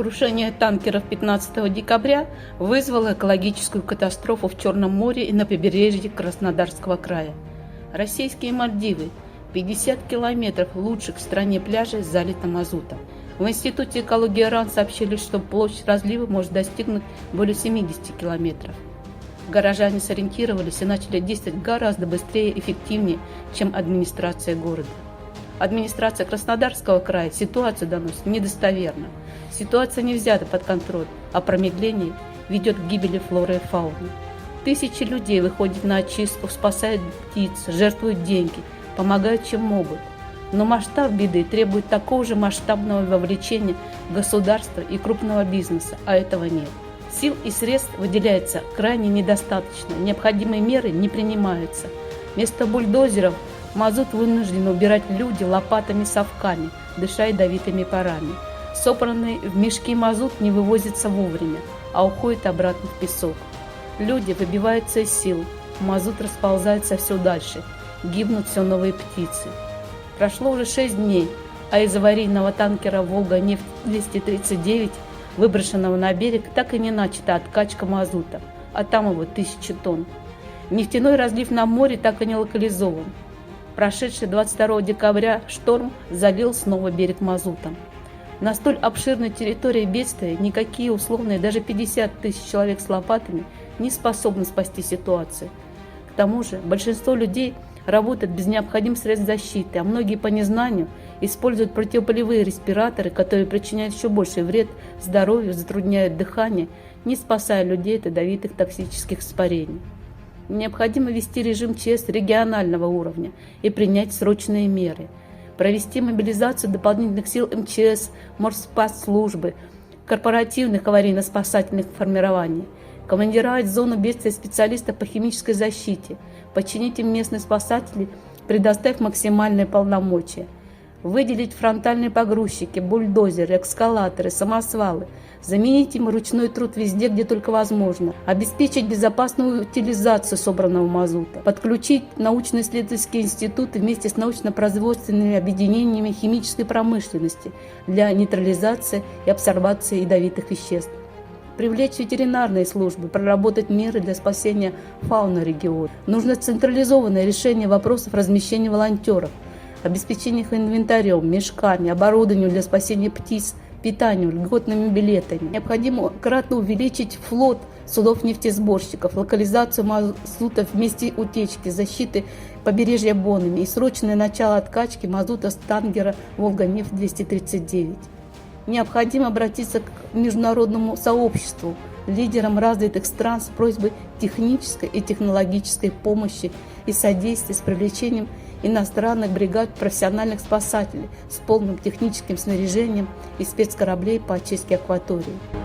Крушение танкеров 15 декабря вызвало экологическую катастрофу в Черном море и на побережье Краснодарского края. Российские Мальдивы. 50 километров лучших в стране пляжей залито мазутом. В Институте экологии РАН сообщили, что площадь разлива может достигнуть более 70 километров. Горожане сориентировались и начали действовать гораздо быстрее и эффективнее, чем администрация города. Администрация Краснодарского края ситуацию доносит недостоверно. Ситуация не взята под контроль, а промедление ведет к гибели флоры и фауны. Тысячи людей выходят на очистку, спасают птиц, жертвуют деньги, помогают чем могут. Но масштаб беды требует такого же масштабного вовлечения государства и крупного бизнеса, а этого нет. Сил и средств выделяется крайне недостаточно, необходимые меры не принимаются. Вместо бульдозеров мазут вынуждены убирать люди лопатами-совками, дыша ядовитыми парами. Собранный в мешки мазут не вывозится вовремя, а уходит обратно в песок. Люди выбиваются из сил, мазут расползается все дальше, гибнут все новые птицы. Прошло уже 6 дней, а из аварийного танкера «Волга-нефть-239», выброшенного на берег, так и не начата откачка мазута, а там его 1000 тонн. Нефтяной разлив на море так и не локализован. Прошедший 22 декабря шторм залил снова берег мазутом. На столь обширной территории бедствия никакие условные даже 50 тысяч человек с лопатами не способны спасти ситуацию. К тому же большинство людей работает без необходимых средств защиты, а многие по незнанию используют противополевые респираторы, которые причиняют еще больший вред здоровью, затрудняют дыхание, не спасая людей от ядовитых токсических испарений. Необходимо ввести режим ЧС регионального уровня и принять срочные меры. Провести мобилизацию дополнительных сил МЧС, морспецслужбы, корпоративных аварийно-спасательных формирований. Командировать в зону бедствия специалистов по химической защите. Подчинить им местных спасателей, предоставив максимальные полномочия. Выделить фронтальные погрузчики, бульдозеры, эскалаторы, самосвалы. Заменить им ручной труд везде, где только возможно. Обеспечить безопасную утилизацию собранного мазута. Подключить научно-исследовательские институты вместе с научно-производственными объединениями химической промышленности для нейтрализации и абсорбции ядовитых веществ. Привлечь ветеринарные службы, проработать меры для спасения фауны региона. Нужно централизованное решение вопросов размещения волонтеров, обеспечение их инвентарем, мешками, оборудованием для спасения птиц, питанием, льготными билетами. Необходимо кратно увеличить флот судов-нефтесборщиков, локализацию мазута в месте утечки, защиты побережья Бонами и срочное начало откачки мазута с танкера «Волга-нефть-239». Необходимо обратиться к международному сообществу, лидерам развитых стран с просьбой технической и технологической помощи и содействия с привлечением иностранных бригад профессиональных спасателей с полным техническим снаряжением и спецкораблей по очистке акватории.